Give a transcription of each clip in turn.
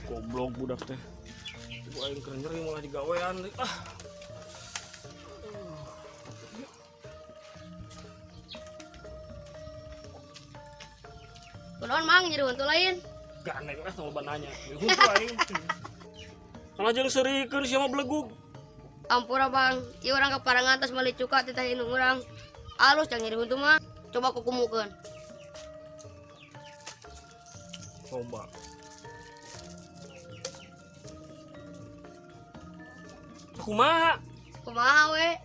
Goblok budak teh. Gua aing keur nyeri malah digawean deui. Kunaon mang nyeri untuk lain? Ganeng lah sama bananya. Huntu aing. Kalau jeung serikeun sia mah belegug. Ampura bang, ieu urang kaparangan tas mali cuka teh indung urang. Alus jang nyeri huntu mah. Coba kukumukeun. Coba. Kumaha? Kumaha we?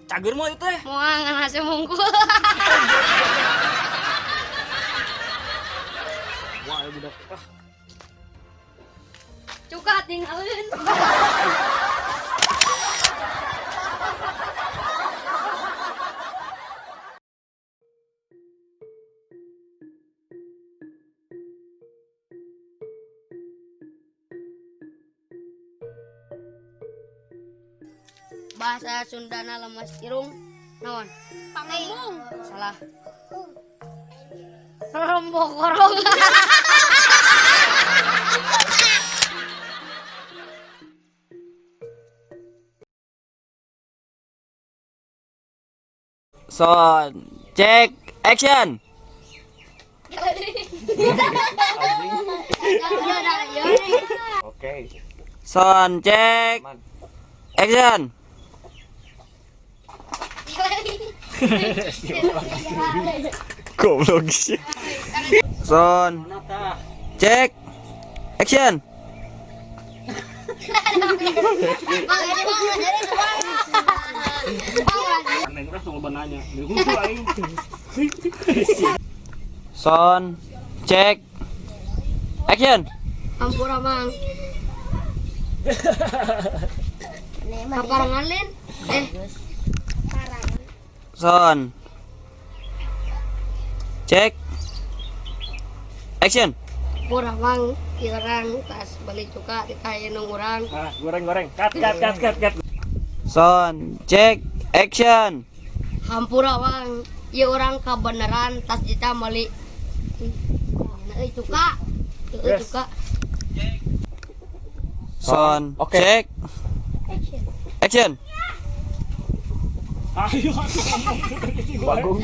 Cager mah itu teh. Moal ngan hase mungkul. Wah, budak. Cuka tinggalin. Bahasa Sundana lemas irung naon? Panggung. Salah. Rombok korong. Son, cek, action. Oke. Son, cek, action. Goblok sih. Son, cek, action. Ganeng lah sama bananya. Huntu aing. Son, cek, action. Ampura mang. Kaparangan lin? Son, cek, action. Pura mang, iurang tas beli cuka ditahin nung urang. Ah, goreng. Cut. Son, cek, action. Hampura mang, ieu urang kabeneran tas jita beli. Cuka. Yes. Cuka. Son, Oke. cek, action. Ayo, bagus.